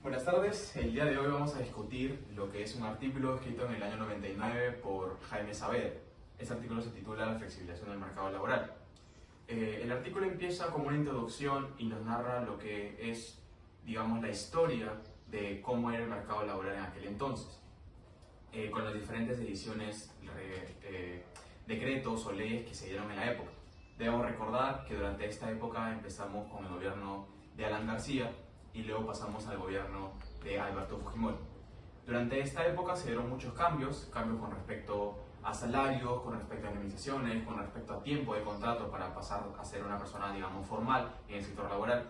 Buenas tardes, el día de hoy vamos a discutir lo que es un artículo escrito en el año 99 por Jaime Saavedra. Este artículo se titula La flexibilización del mercado laboral. El artículo empieza como una introducción y nos narra lo que es, digamos, la historia de cómo era el mercado laboral en aquel entonces, con las diferentes ediciones, decretos o leyes que se dieron en la época. Debemos recordar que durante esta época empezamos con el gobierno de Alan García y luego pasamos al gobierno de Alberto Fujimori. Durante esta época se dieron muchos cambios con respecto a salarios, con respecto a indemnizaciones, con respecto a tiempo de contrato para pasar a ser una persona, digamos, formal en el sector laboral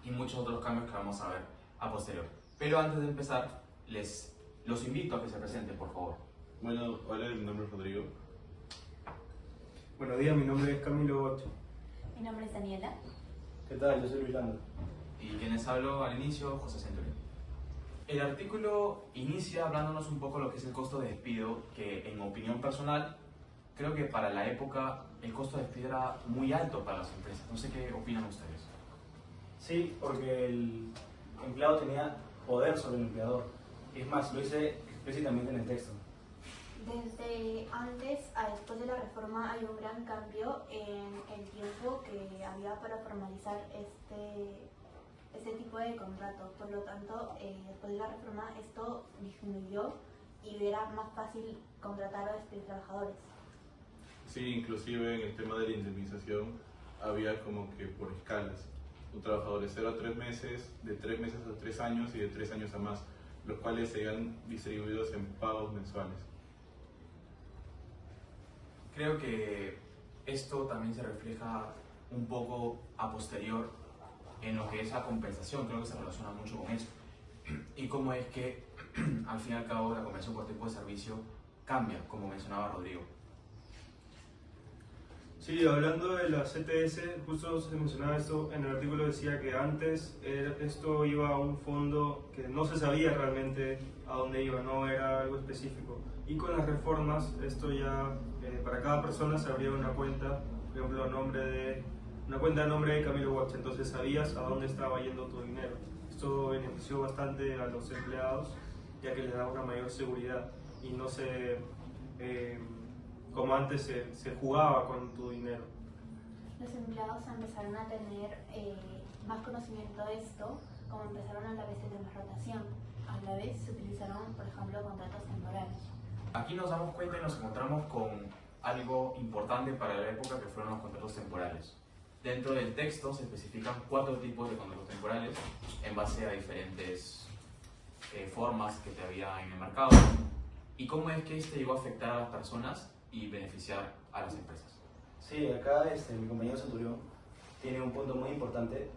y muchos otros cambios que vamos a ver a posterior. Pero antes de empezar, los invito a que se presenten, por favor. Bueno, hola, mi nombre es Rodrigo. Buenos días, mi nombre es Camilo Bocho. Mi nombre es Daniela. ¿Qué tal? Yo soy Luis Lando. Y quienes habló al inicio, José Centurión. El artículo inicia hablándonos un poco de lo que es el costo de despido, que en opinión personal, creo que para la época el costo de despido era muy alto para las empresas. No sé qué opinan ustedes. Sí, porque el empleado tenía poder sobre el empleador. Es más, lo dice explícitamente en el texto. Desde antes a después de la reforma hay un gran cambio en el tiempo que había para formalizar este tipo de contrato. Por lo tanto, después de la reforma esto disminuyó y era más fácil contratar a despedir trabajadores. Sí, inclusive en el tema de la indemnización había como que por escalas. Un trabajador de 0 a 3 meses, de 3 meses a 3 años y de 3 años a más, los cuales serían distribuidos en pagos mensuales. Creo que esto también se refleja un poco a posterior en lo que es la compensación, creo que se relaciona mucho con eso. Y cómo es que, al fin y al cabo, la compensación por tipo de servicio cambia, como mencionaba Rodrigo. Sí, hablando de la CTS, justo se mencionaba esto, en el artículo decía que antes esto iba a un fondo que no se sabía realmente a dónde iba, no era algo específico. Y con las reformas, esto ya, para cada persona se abría una cuenta, por ejemplo, una cuenta a nombre de Camilo Watch, entonces sabías a dónde estaba yendo tu dinero. Esto benefició bastante a los empleados, ya que les daba una mayor seguridad y no se... como antes se jugaba con tu dinero. Los empleados empezaron a tener más conocimiento de esto, como empezaron a la vez de más rotación. A la vez se utilizaron, por ejemplo, contratos temporales. Aquí nos damos cuenta y nos encontramos con algo importante para la época, que fueron los contratos temporales. Dentro del texto se especifican 4 tipos de contratos temporales en base a diferentes formas que te había en el mercado y cómo es que este llegó a afectar a las personas y beneficiar a las empresas. Sí, acá mi compañero Centurión tiene un punto muy importante,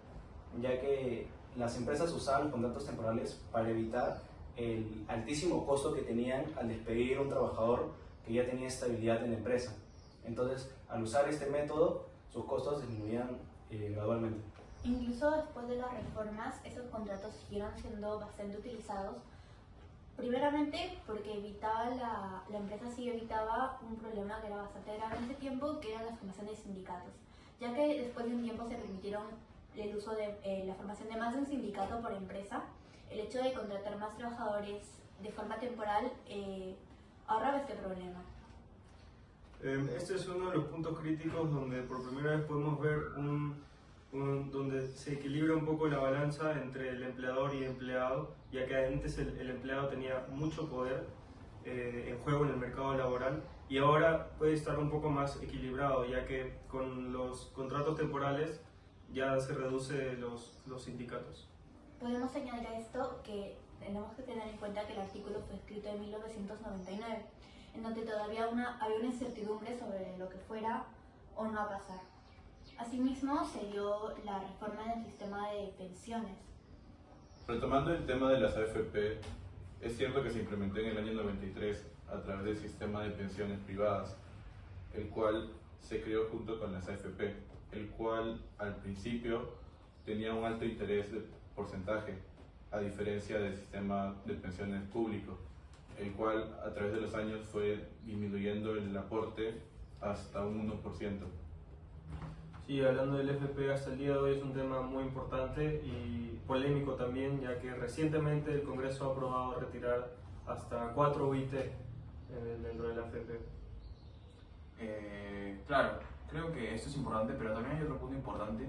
ya que las empresas usaban contratos temporales para evitar el altísimo costo que tenían al despedir a un trabajador que ya tenía estabilidad en la empresa. Entonces, al usar este método, sus costos disminuían gradualmente. Incluso después de las reformas, esos contratos siguieron siendo bastante utilizados. Primeramente porque la empresa sí evitaba un problema que era bastante grave en ese tiempo, que eran la formación de sindicatos, ya que después de un tiempo se permitieron el uso de la formación de más de un sindicato por empresa. El hecho de contratar más trabajadores de forma temporal ahorraba este problema. Este es uno de los puntos críticos donde por primera vez podemos ver donde se equilibra un poco la balanza entre el empleador y empleado, ya que antes el empleado tenía mucho poder en juego en el mercado laboral y ahora puede estar un poco más equilibrado, ya que con los contratos temporales ya se reduce los sindicatos. Podemos añadir a esto que tenemos que tener en cuenta que el artículo fue escrito en 1999, en donde todavía había una incertidumbre sobre lo que fuera o no a pasar. Asimismo, se dio la reforma del sistema de pensiones. Retomando el tema de las AFP, es cierto que se implementó en el año 93 a través del sistema de pensiones privadas, el cual se creó junto con las AFP, el cual al principio tenía un alto interés de porcentaje, a diferencia del sistema de pensiones público, el cual a través de los años fue disminuyendo el aporte hasta un 1%. Sí, hablando del FP hasta el día de hoy es un tema muy importante y polémico también, ya que recientemente el Congreso ha aprobado retirar hasta 4 UIT dentro de la AFP. Claro, creo que esto es importante, pero también hay otro punto importante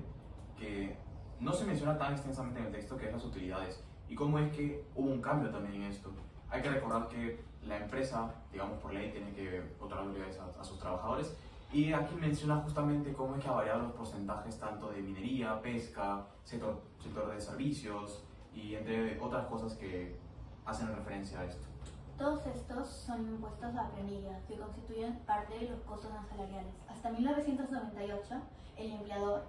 que no se menciona tan extensamente en el texto, que es las utilidades y cómo es que hubo un cambio también en esto. Hay que recordar que la empresa, digamos por ley, tiene que otorgar utilidades a sus trabajadores, y aquí menciona justamente cómo es que ha variado los porcentajes tanto de minería, pesca, sector de servicios y entre otras cosas que hacen referencia a esto. Todos estos son impuestos a planilla que constituyen parte de los costos no salariales. Hasta 1998, el empleador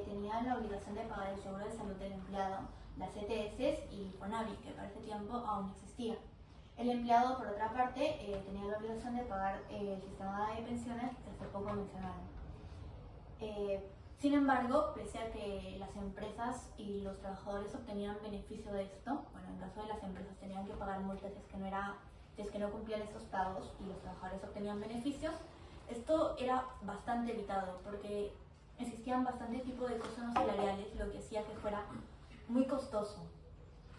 tenía la obligación de pagar el seguro de salud del empleado, las ETS y FONAVI, que para ese tiempo aún no existía. El empleado, por otra parte, tenía la obligación de pagar el sistema de pensiones que hace poco mencionaron. Sin embargo, pese a que las empresas y los trabajadores obtenían beneficio de esto, bueno, en caso de las empresas tenían que pagar multas si es que no cumplían estos pagos y los trabajadores obtenían beneficios, esto era bastante evitado porque existían bastantes tipos de costos no salariales, lo que hacía que fuera muy costoso.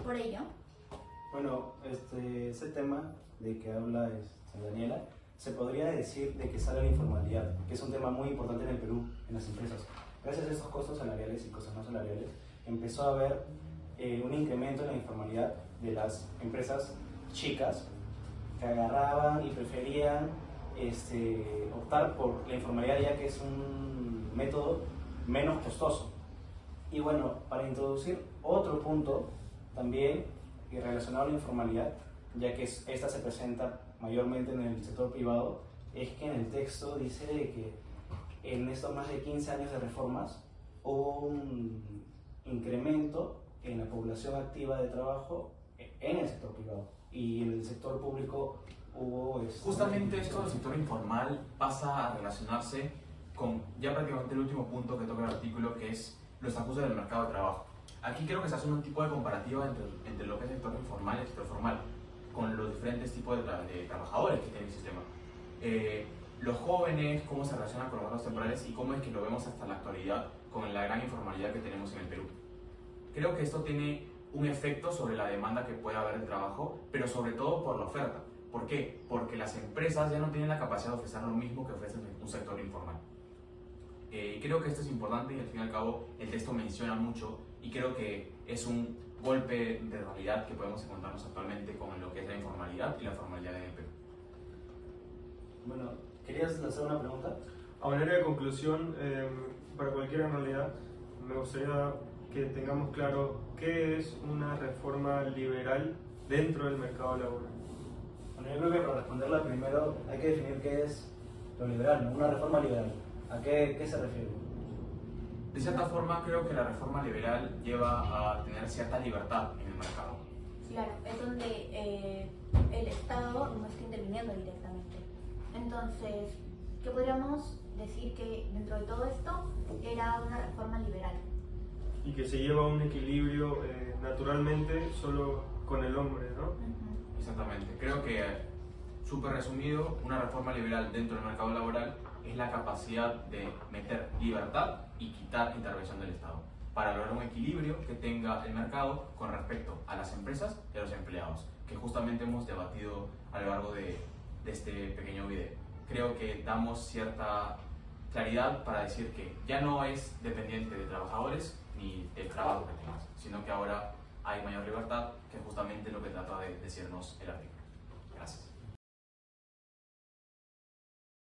Por ello, Bueno, ese tema de que habla Daniela, se podría decir de que sale la informalidad, que es un tema muy importante en el Perú, en las empresas. Gracias a estos costos salariales y costos no salariales, empezó a haber un incremento en la informalidad de las empresas chicas que agarraban y preferían optar por la informalidad, ya que es un método menos costoso. Y bueno, para introducir otro punto también y relacionado a la informalidad, ya que esta se presenta mayormente en el sector privado, es que en el texto dice de que en estos más de 15 años de reformas hubo un incremento en la población activa de trabajo en el sector privado, y en el sector público hubo... Justamente esto del sector informal pasa a relacionarse con ya prácticamente el último punto que toca el artículo, que es los acusos del mercado de trabajo. Aquí creo que se hace un tipo de comparativa entre lo que es el sector informal y el sector formal, con los diferentes tipos de trabajadores que tiene el sistema. Los jóvenes, cómo se relacionan con los trabajos temporales y cómo es que lo vemos hasta la actualidad con la gran informalidad que tenemos en el Perú. Creo que esto tiene un efecto sobre la demanda que puede haber de trabajo, pero sobre todo por la oferta. ¿Por qué? Porque las empresas ya no tienen la capacidad de ofrecer lo mismo que ofrece un sector informal. Creo que esto es importante y al fin y al cabo el texto menciona mucho, y creo que es un golpe de realidad que podemos encontrarnos actualmente con lo que es la informalidad y la formalidad en el Perú. Bueno, ¿querías lanzar una pregunta? A manera de conclusión, para cualquiera en realidad, me gustaría que tengamos claro qué es una reforma liberal dentro del mercado laboral. Bueno, yo creo que para responderla primero hay que definir qué es lo liberal, ¿no? Una reforma liberal. ¿A qué se refiere? De cierta forma, creo que la reforma liberal lleva a tener cierta libertad en el mercado. claro, es donde el Estado no está interviniendo directamente. Entonces, ¿qué podríamos decir? Que dentro de todo esto era una reforma liberal. Y que se lleva a un equilibrio naturalmente solo con el hombre, ¿no? Exactamente. Creo que, súper resumido, una reforma liberal dentro del mercado laboral es la capacidad de meter libertad y quitar intervención del Estado, para lograr un equilibrio que tenga el mercado con respecto a las empresas y a los empleados, que justamente hemos debatido a lo largo de este pequeño video. Creo que damos cierta claridad para decir que ya no es dependiente de trabajadores ni del trabajo que tengas, sino que ahora hay mayor libertad, que es justamente lo que trata de decirnos el artículo. Gracias.